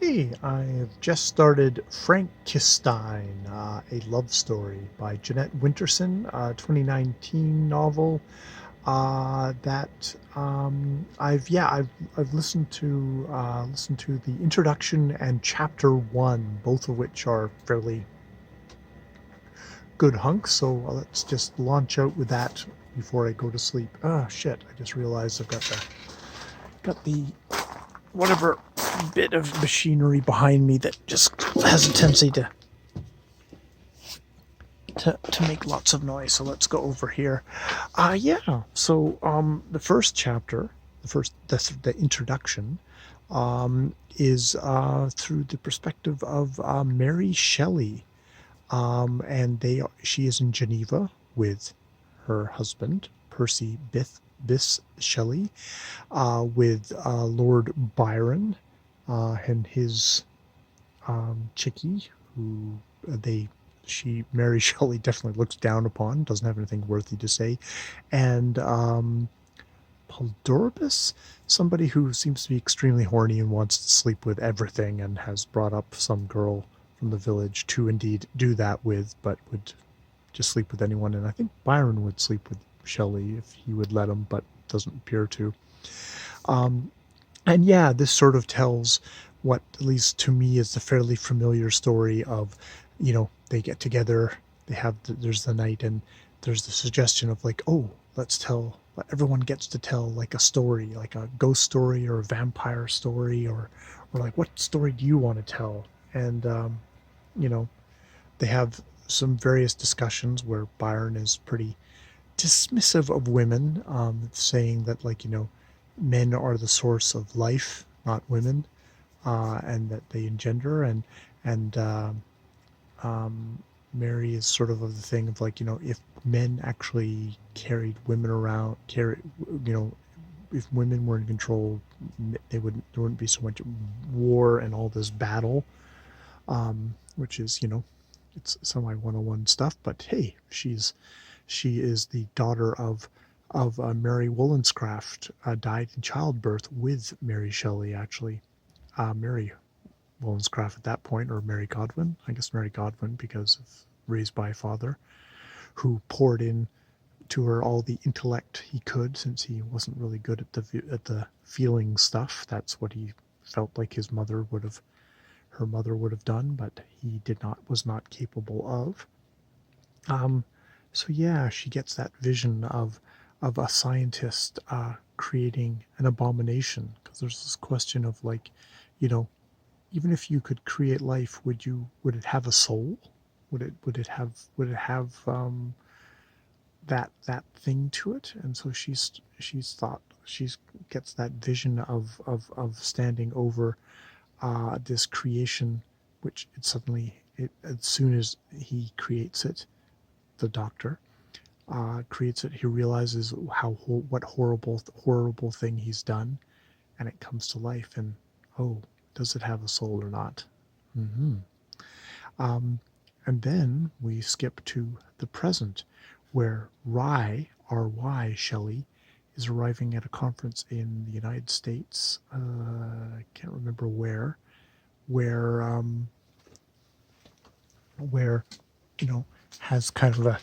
Hey, I've just started Frnksstn, a love story by Jeanette Winterson, a 2019 novel. I've listened to the introduction and chapter one, both of which are fairly good hunks. So let's just launch out with that before I go to sleep. Oh shit! I just realized I've got the whatever bit of machinery behind me that just has a tendency to make lots of noise. So let's go over here. The first chapter, the introduction, is through the perspective of Mary Shelley, and she is in Geneva with her husband Percy Bysshe Shelley, with Lord Byron and his chickie, who they Mary Shelley definitely looks down upon, doesn't have anything worthy to say, and Poldorbus, somebody who seems to be extremely horny and wants to sleep with everything, and has brought up some girl from the village to indeed do that with, but would just sleep with anyone. And I think Byron would sleep with Shelley if he would let him, but doesn't appear to. And yeah, this sort of tells what, at least to me, is the fairly familiar story of, they get together, there's the night, and there's the suggestion of like, oh, everyone gets to tell like a story, like a ghost story or a vampire story, or like, what story do you want to tell? And, you know, they have some various discussions where Byron is pretty dismissive of women, saying that, like, men are the source of life, not women, and that they engender, and Mary is sort of the thing of like, if men actually carried women around, you know, if women were in control, there wouldn't be so much war and all this battle, which is, it's semi 101 stuff. But hey, she is the daughter of Mary Wollstonecraft, died in childbirth with Mary Shelley, actually. Mary Wollstonecraft at that point, or Mary Godwin, I guess Mary Godwin, because of raised by a father who poured in to her all the intellect he could, since he wasn't really good at the feeling stuff. That's what he felt like her mother would have done, but he was not capable of. Um, so yeah, she gets that vision of a scientist creating an abomination, because there's this question of like, you know, even if you could create life, would it have a soul? Would it have that thing to it? And so she's gets that vision of standing over this creation, which as soon as he creates it, the doctor creates it, he realizes what horrible thing he's done, and it comes to life. And oh, does it have a soul or not? hmm Um, and then we skip to the present, where R.Y. Shelley, is arriving at a conference in the United States. I can't remember where, where, has kind of a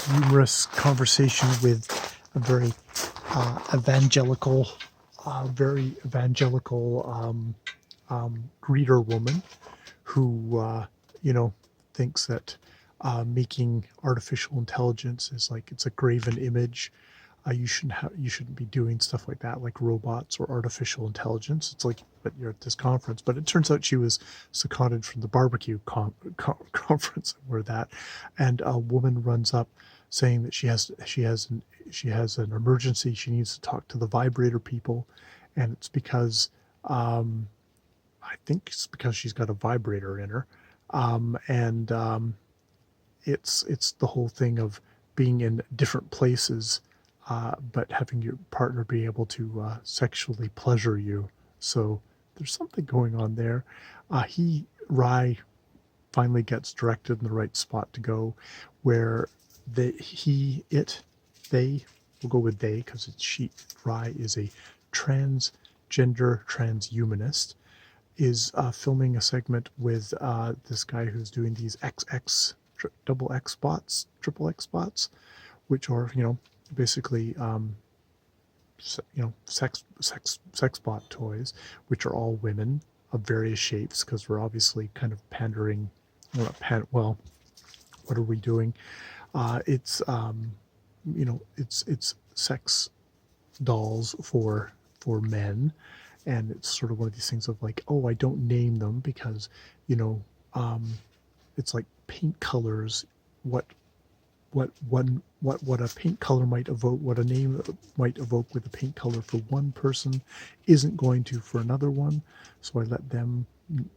humorous conversation with a very evangelical greeter woman, who thinks that making artificial intelligence is like, it's a graven image. You shouldn't be doing stuff like that, like robots or artificial intelligence. It's like, but you're at this conference. But it turns out she was seconded from the barbecue conference where that, and a woman runs up saying that she has an emergency. She needs to talk to the vibrator people, and it's because I think it's because she's got a vibrator in her, and it's the whole thing of being in different places, but having your partner be able to sexually pleasure you. So there's something going on there. Rye finally gets directed in the right spot to go, where they, we'll go with they because it's she. Rye is a transgender transhumanist, is filming a segment with this guy who's doing these XX double X spots, triple X spots, which are basically sex bot toys, which are all women of various shapes, because we're obviously kind of pandering. Well, what are we doing? It's it's sex dolls for men, and it's sort of one of these things of like, oh, I don't name them because you know um, it's like paint colors. What what a paint color might evoke, what a name might evoke with a paint color for one person isn't going to for another one. So I let them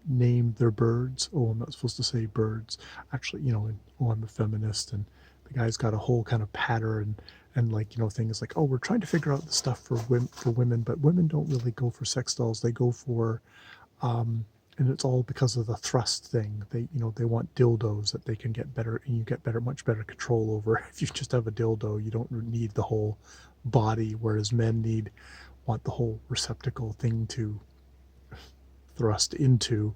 name their birds. Oh, I'm not supposed to say birds. Actually, and, oh, I'm a feminist, and the guy's got a whole kind of pattern and like things like, oh, we're trying to figure out the stuff for women, but women don't really go for sex dolls. They go for and it's all because of the thrust thing. They want dildos that they can get better, and you get much better control over. If you just have a dildo, you don't need the whole body, whereas men want the whole receptacle thing to thrust into.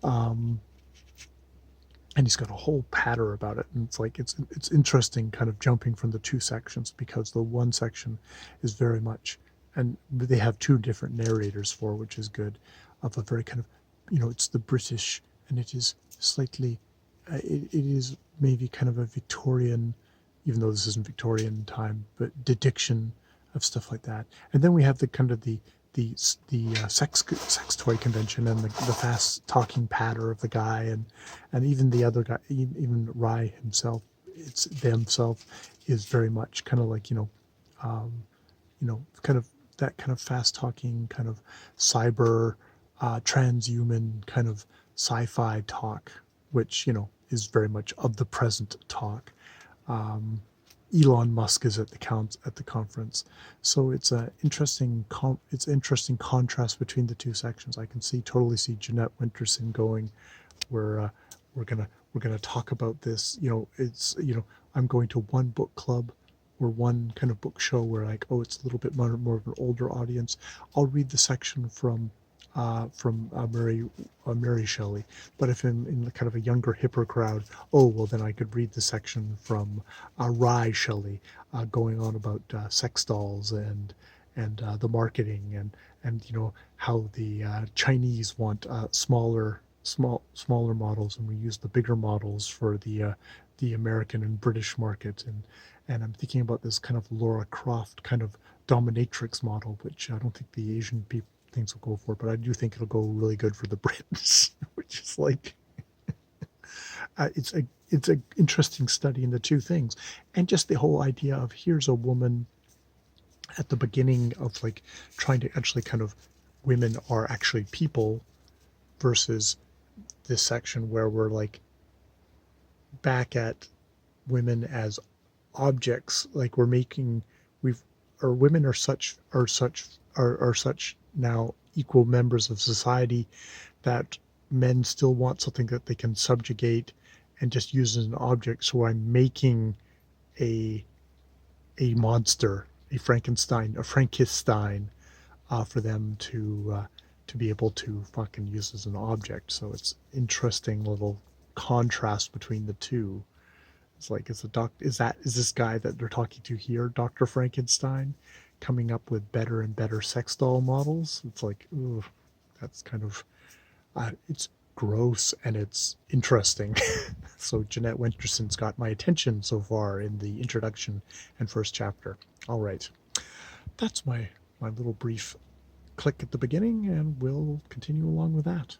And he's got a whole patter about it, and it's like it's interesting, kind of jumping from the two sections, because the one section is very much, and they have two different narrators for, which is good, of a very kind of it's the British, and it is slightly, it is maybe kind of a Victorian, even though this isn't Victorian time, but depiction of stuff like that. And then we have the kind of the sex toy convention, and the fast talking patter of the guy, and even the other guy, even Rye himself, is very much kind of like kind of that kind of fast talking, kind of cyber transhuman kind of sci-fi talk, which is very much of the present talk. Elon Musk is at the conference, so it's a interesting contrast between the two sections. I can totally see Jeanette Winterson going, where we're gonna talk about this. I'm going to one book club or one kind of book show where, like, oh, it's a little bit more of an older audience. I'll read the section from Mary Shelley. But if in kind of a younger, hipper crowd, oh, well, then I could read the section from Rye Shelley, going on about sex dolls and the marketing, and how the Chinese want smaller models, and we use the bigger models for the American and British market. And I'm thinking about this kind of Laura Croft kind of dominatrix model, which I don't think the Asian people things will go for, but I do think it'll go really good for the Brits, which is like, it's a interesting study in the two things, and just the whole idea of, here's a woman at the beginning of like trying to actually kind of, women are actually people, versus this section where we're like back at women as objects, like women are such now equal members of society that men still want something that they can subjugate and just use as an object. So I'm making a monster, a Frnksstn, for them to be able to fucking use as an object. So it's interesting little contrast between the two. It's like, is this guy that they're talking to here, Dr. Frnksstn, coming up with better and better sex doll models? It's like, ooh, that's kind of, it's gross and it's interesting. So Jeanette Winterson's got my attention so far in the introduction and first chapter. All right, that's my little brief click at the beginning, and we'll continue along with that.